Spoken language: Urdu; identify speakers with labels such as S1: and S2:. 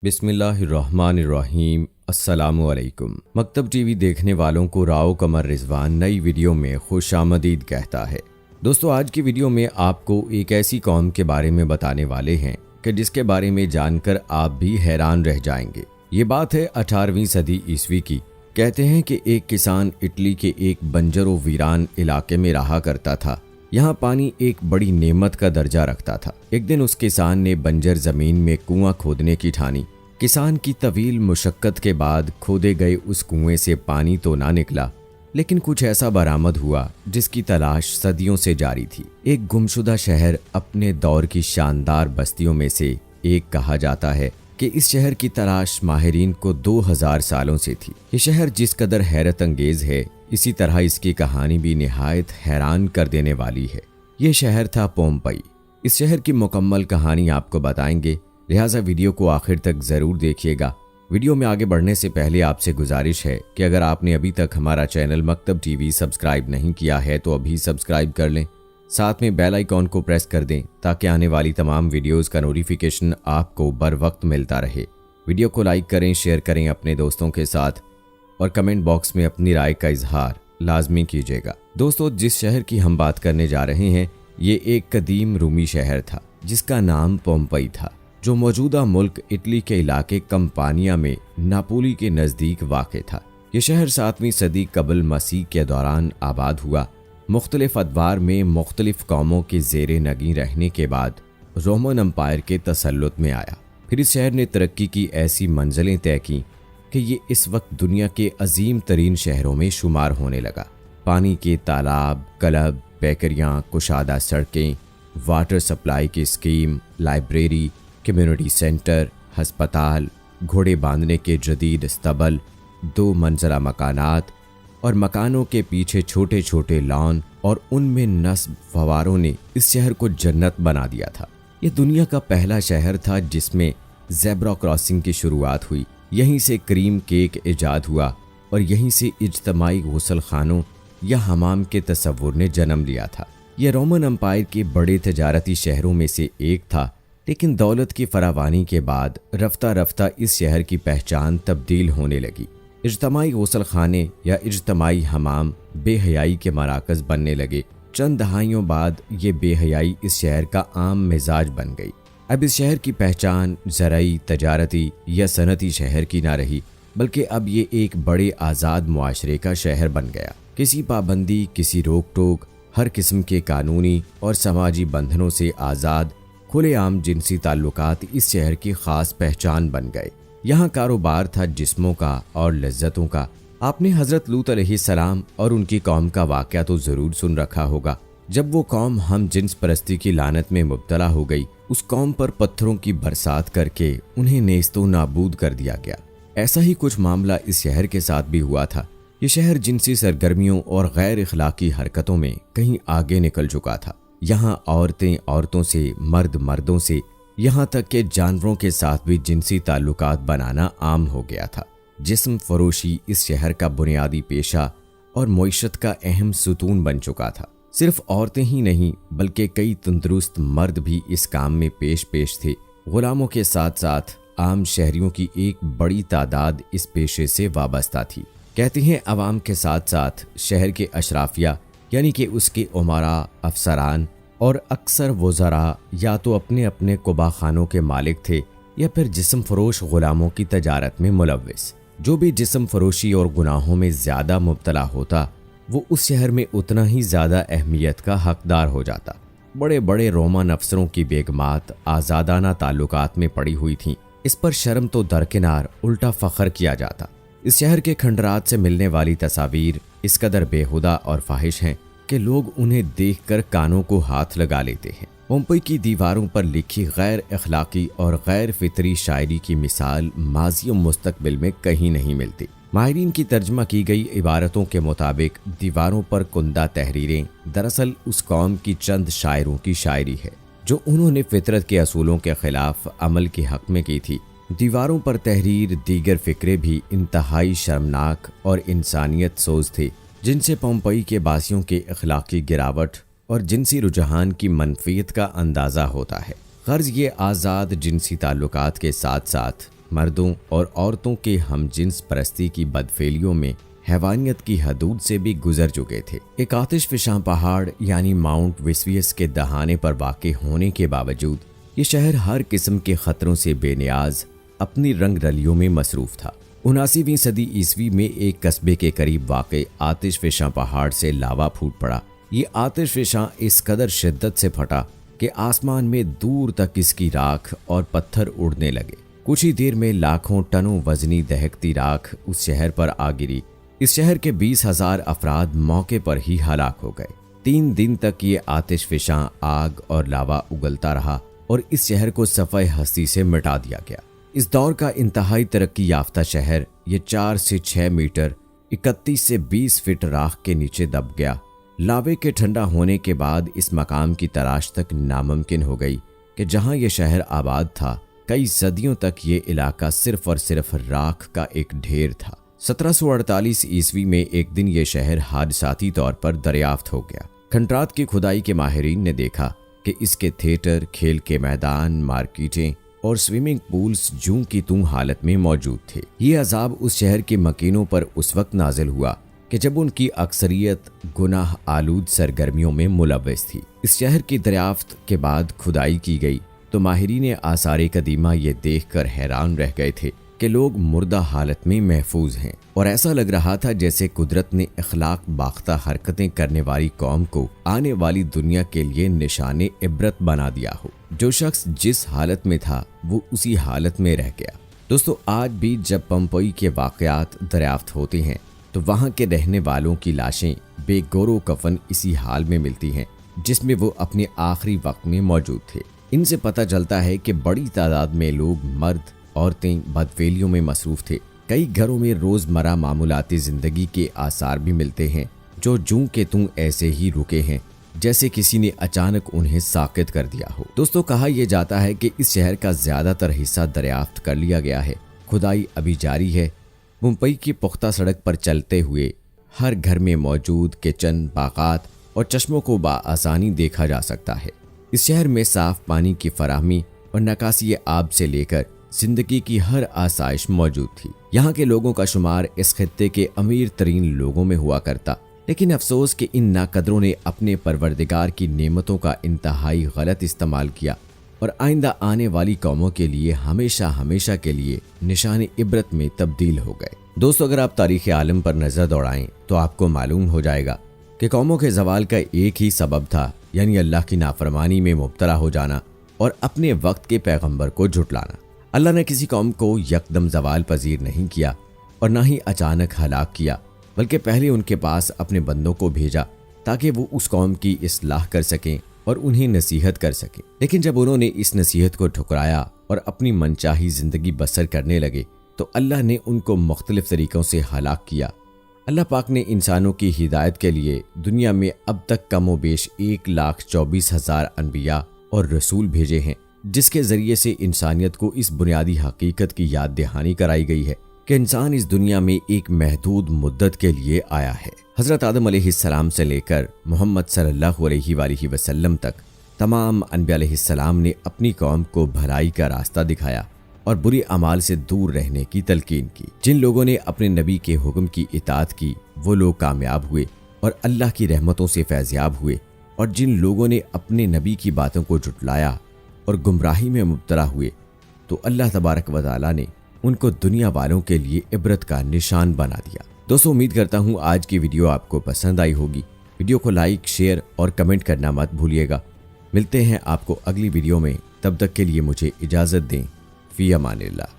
S1: بسم اللہ الرحمن الرحیم۔ السلام علیکم۔ مکتب ٹی وی دیکھنے والوں کو راؤ قمر رضوان نئی ویڈیو میں خوش آمدید کہتا ہے۔ دوستو، آج کی ویڈیو میں آپ کو ایک ایسی قوم کے بارے میں بتانے والے ہیں کہ جس کے بارے میں جان کر آپ بھی حیران رہ جائیں گے۔ یہ بات ہے 18ویں صدی عیسوی کی۔ کہتے ہیں کہ ایک کسان اٹلی کے ایک بنجر و ویران علاقے میں رہا کرتا تھا۔ یہاں پانی ایک بڑی نعمت کا درجہ رکھتا تھا۔ ایک دن اس کسان نے بنجر زمین میں کنواں کھودنے کی ٹھانی۔ کسان کی طویل مشقت کے بعد کھودے گئے اس کنویں سے پانی تو نہ نکلا، لیکن کچھ ایسا برآمد ہوا جس کی تلاش صدیوں سے جاری تھی۔ ایک گمشدہ شہر اپنے دور کی شاندار بستیوں میں سے ایک کہا جاتا ہے کہ اس شہر کی تلاش ماہرین کو 2000 سالوں سے تھی۔ یہ شہر جس قدر حیرت انگیز ہے، اسی طرح اس کی کہانی بھی نہایت حیران کر دینے والی ہے۔ یہ شہر تھا پومپئی۔ اس شہر کی مکمل کہانی آپ کو بتائیں گے، لہٰذا ویڈیو کو آخر تک ضرور دیکھیے گا۔ ویڈیو میں آگے بڑھنے سے پہلے آپ سے گزارش ہے کہ اگر آپ نے ابھی تک ہمارا چینل مکتب ٹی وی سبسکرائب نہیں کیا ہے تو ابھی سبسکرائب کر لیں، ساتھ میں بیل آئیکن کو پریس کر دیں تاکہ آنے والی تمام ویڈیوز کا نوٹیفیکیشن آپ کو بر وقت ملتا رہے۔ ویڈیو کو لائک کریں، شیئر کریں اپنے دوستوں کے ساتھ اور کمنٹ باکس میں اپنی رائے کا اظہار لازمی کیجیے گا۔ دوستو، جس شہر کی ہم بات کرنے جا رہے ہیں یہ ایک قدیم رومی شہر تھا جس کا نام پومپئی تھا، جو موجودہ ملک اٹلی کے علاقے کمپانیا میں ناپولی کے نزدیک واقع تھا۔ یہ شہر 7ویں صدی قبل مسیح کے دوران آباد ہوا۔ مختلف ادوار میں مختلف قوموں کے زیر نگیں رہنے کے بعد رومن امپائر کے تسلط میں آیا۔ پھر اس شہر نے ترقی کی ایسی منزلیں طے کیں کہ یہ اس وقت دنیا کے عظیم ترین شہروں میں شمار ہونے لگا۔ پانی کے تالاب، کلب، بیکریاں، کشادہ سڑکیں، واٹر سپلائی کی اسکیم، لائبریری، کمیونٹی سینٹر، ہسپتال، گھوڑے باندھنے کے جدید استبل، 2 منزلہ مکانات اور مکانوں کے پیچھے چھوٹے چھوٹے لان اور ان میں نصب فواروں نے اس شہر کو جنت بنا دیا تھا۔ یہ دنیا کا پہلا شہر تھا جس میں زیبرا کراسنگ کی شروعات ہوئی۔ یہیں سے کریم کیک ایجاد ہوا اور یہیں سے اجتماعی غسل خانوں یا حمام کے تصور نے جنم لیا تھا۔ یہ رومن امپائر کے بڑے تجارتی شہروں میں سے ایک تھا، لیکن دولت کی فراوانی کے بعد رفتہ رفتہ اس شہر کی پہچان تبدیل ہونے لگی۔ اجتماعی غسل خانے یا اجتماعی حمام بے حیائی کے مراکز بننے لگے۔ چند دہائیوں بعد یہ بے حیائی اس شہر کا عام مزاج بن گئی۔ اب اس شہر کی پہچان زرعی، تجارتی یا صنعتی شہر کی نہ رہی، بلکہ اب یہ ایک بڑے آزاد معاشرے کا شہر بن گیا۔ کسی پابندی، کسی روک ٹوک، ہر قسم کے قانونی اور سماجی بندھنوں سے آزاد کھلے عام جنسی تعلقات اس شہر کی خاص پہچان بن گئے۔ یہاں کاروبار تھا جسموں کا اور لذتوں کا۔ آپ نے حضرت لوط علیہ السلام اور ان کی قوم کا واقعہ تو ضرور سن رکھا ہوگا۔ جب وہ قوم ہم جنس پرستی کی لعنت میں مبتلا ہو گئی، اس قوم پر پتھروں کی برسات کر کے انہیں نیست و نابود کر دیا گیا۔ ایسا ہی کچھ معاملہ اس شہر کے ساتھ بھی ہوا تھا۔ یہ شہر جنسی سرگرمیوں اور غیر اخلاقی حرکتوں میں کہیں آگے نکل چکا تھا۔ یہاں عورتیں عورتوں سے، مرد مردوں سے، یہاں تک کہ جانوروں کے ساتھ بھی جنسی تعلقات بنانا عام ہو گیا تھا۔ جسم فروشی اس شہر کا بنیادی پیشہ اور معیشت کا اہم ستون بن چکا تھا۔ صرف عورتیں ہی نہیں بلکہ کئی تندرست مرد بھی اس کام میں پیش تھے۔ غلاموں کے ساتھ ساتھ عام شہریوں کی ایک بڑی تعداد اس پیشے سے وابستہ تھی۔ کہتے ہیں عوام کے ساتھ ساتھ شہر کے اشرافیہ یعنی کہ اس کے امراء، افسران اور اکثر وزراء یا تو اپنے اپنے قبا خانوں کے مالک تھے یا پھر جسم فروش غلاموں کی تجارت میں ملوث۔ جو بھی جسم فروشی اور گناہوں میں زیادہ مبتلا ہوتا وہ اس شہر میں اتنا ہی زیادہ اہمیت کا حقدار ہو جاتا۔ بڑے بڑے رومن افسروں کی بیگمات آزادانہ تعلقات میں پڑی ہوئی تھیں۔ اس پر شرم تو درکنار، الٹا فخر کیا جاتا۔ اس شہر کے کھنڈرات سے ملنے والی تصاویر اس قدر بےہودہ اور فاحش ہیں کہ لوگ انہیں دیکھ کر کانوں کو ہاتھ لگا لیتے ہیں۔ پومپئی کی دیواروں پر لکھی غیر اخلاقی اور غیر فطری شاعری کی مثال ماضی و مستقبل میں کہیں نہیں ملتی۔ ماہرین کی ترجمہ کی گئی عبارتوں کے مطابق دیواروں پر کندہ تحریریں دراصل اس قوم کی چند شاعروں کی شاعری ہے جو انہوں نے فطرت کے اصولوں کے خلاف عمل کے حق میں کی تھی۔ دیواروں پر تحریر دیگر فقرے بھی انتہائی شرمناک اور انسانیت سوز تھے، جن سے پومپئی کے باسیوں کے اخلاقی گراوٹ اور جنسی رجحان کی منفیت کا اندازہ ہوتا ہے۔ غرض یہ آزاد جنسی تعلقات کے ساتھ ساتھ مردوں اور عورتوں کے ہم جنس پرستی کی بدفعلیوں میں حیوانیت کی حدود سے بھی گزر چکے تھے۔ ایک آتش فشاں پہاڑ یعنی ماؤنٹ ویسویس کے دہانے پر واقع ہونے کے باوجود یہ شہر ہر قسم کے خطروں سے بے نیاز اپنی رنگ رلیوں میں مصروف تھا۔ 79ویں صدی عیسوی میں ایک قصبے کے قریب واقع آتش فشاں پہاڑ سے لاوا پھوٹ پڑا۔ یہ آتش فشاں اس قدر شدت سے پھٹا کہ آسمان میں دور تک اس کی راکھ اور پتھر اڑنے لگے۔ کچھ ہی دیر میں لاکھوں ٹنوں وزنی دہکتی راکھ اس شہر پر آ گری۔ اس شہر کے 20,000 افراد موقع پر ہی ہلاک ہو گئے۔ 3 دن تک یہ آتش فشاں آگ اور لاوا اگلتا رہا اور اس شہر کو صفحہ ہستی سے مٹا دیا گیا۔ اس دور کا انتہائی ترقی یافتہ شہر یہ 4 سے 6 میٹر 31 سے 20 فٹ راکھ کے نیچے دب گیا۔ لاوے کے ٹھنڈا ہونے کے بعد اس مقام کی تلاش تک ناممکن ہو گئی کہ جہاں یہ شہر آباد تھا کئی صدیوں تک یہ علاقہ صرف اور صرف راکھ کا ایک ڈھیر تھا۔ 1748 عیسوی میں ایک دن یہ شہر حادثاتی طور پر دریافت ہو گیا۔ کھنڈرات کی کھدائی کے ماہرین نے دیکھا کہ اس کے تھیٹر، کھیل کے میدان، مارکیٹیں اور سوئمنگ پولز جوں کی توں حالت میں موجود تھے۔ یہ عذاب اس شہر کے مکینوں پر اس وقت نازل ہوا کہ جب ان کی اکثریت گناہ آلود سرگرمیوں میں ملوث تھی۔ اس شہر کی دریافت کے بعد کھدائی کی گئی تو ماہرین آثار قدیمہ یہ دیکھ کر حیران رہ گئے تھے کہ لوگ مردہ حالت میں محفوظ ہیں، اور ایسا لگ رہا تھا جیسے قدرت نے اخلاق باختہ حرکتیں کرنے والی قوم کو آنے والی دنیا کے لیے نشان عبرت بنا دیا ہو۔ جو شخص جس حالت میں تھا وہ اسی حالت میں رہ گیا۔ دوستو، آج بھی جب پمپئی کے واقعات دریافت ہوتے ہیں تو وہاں کے رہنے والوں کی لاشیں بے گورو کفن اسی حال میں ملتی ہیں جس میں وہ اپنے آخری وقت میں موجود تھے۔ ان سے پتہ چلتا ہے کہ بڑی تعداد میں لوگ، مرد عورتیں بدفعلیوں میں مصروف تھے۔ کئی گھروں میں روزمرہ معمولاتی زندگی کے آثار بھی ملتے ہیں جو جوں کے توں ایسے ہی رکے ہیں جیسے کسی نے اچانک انہیں ساقط کر دیا ہو۔ دوستو، کہا یہ جاتا ہے کہ اس شہر کا زیادہ تر حصہ دریافت کر لیا گیا ہے۔ کھدائی ابھی جاری ہے۔ ممبئی کی پختہ سڑک پر چلتے ہوئے ہر گھر میں موجود کچن، باغات اور چشموں کو بآسانی دیکھا جا سکتا ہے۔ اس شہر میں صاف پانی کی فراہمی اور نکاسی آب سے لے کر زندگی کی ہر آسائش موجود تھی۔ یہاں کے لوگوں کا شمار اس خطے کے امیر ترین لوگوں میں ہوا کرتا، لیکن افسوس کہ ان ناقدروں نے اپنے پروردگار کی نعمتوں کا انتہائی غلط استعمال کیا اور آئندہ آنے والی قوموں کے لیے ہمیشہ کے لیے نشان عبرت میں تبدیل ہو گئے۔ دوستو، اگر آپ تاریخ عالم پر نظر دوڑائیں تو آپ کو معلوم ہو جائے گا کہ قوموں کے زوال کا ایک ہی سبب تھا، یعنی اللہ کی نافرمانی میں مبتلا ہو جانا اور اپنے وقت کے پیغمبر کو جھٹلانا۔ اللہ نے کسی قوم کو یکدم زوال پذیر نہیں کیا اور نہ ہی اچانک ہلاک کیا، بلکہ پہلے ان کے پاس اپنے بندوں کو بھیجا تاکہ وہ اس قوم کی اصلاح کر سکیں اور انہیں نصیحت کر سکیں۔ لیکن جب انہوں نے اس نصیحت کو ٹھکرایا اور اپنی منچاہی زندگی بسر کرنے لگے تو اللہ نے ان کو مختلف طریقوں سے ہلاک کیا۔ اللہ پاک نے انسانوں کی ہدایت کے لیے دنیا میں اب تک کم و بیش 1,24,000 انبیاء اور رسول بھیجے ہیں، جس کے ذریعے سے انسانیت کو اس بنیادی حقیقت کی یاد دہانی کرائی گئی ہے کہ انسان اس دنیا میں ایک محدود مدت کے لیے آیا ہے۔ حضرت آدم علیہ السلام سے لے کر محمد صلی اللہ علیہ وآلہ وسلم تک تمام انبیاء علیہ السلام نے اپنی قوم کو بھلائی کا راستہ دکھایا اور بری اعمال سے دور رہنے کی تلقین کی۔ جن لوگوں نے اپنے نبی کے حکم کی اطاعت کی وہ لوگ کامیاب ہوئے اور اللہ کی رحمتوں سے فیضیاب ہوئے، اور جن لوگوں نے اپنے نبی کی باتوں کو جھٹلایا اور گمراہی میں مبتلا ہوئے تو اللہ تبارک و تعالی نے ان کو دنیا والوں کے لیے عبرت کا نشان بنا دیا۔ دوستو، امید کرتا ہوں آج کی ویڈیو آپ کو پسند آئی ہوگی۔ ویڈیو کو لائک، شیئر اور کمنٹ کرنا مت بھولیے گا۔ ملتے ہیں آپ کو اگلی ویڈیو میں، تب تک کے لیے مجھے اجازت دیں۔ فی امان اللہ۔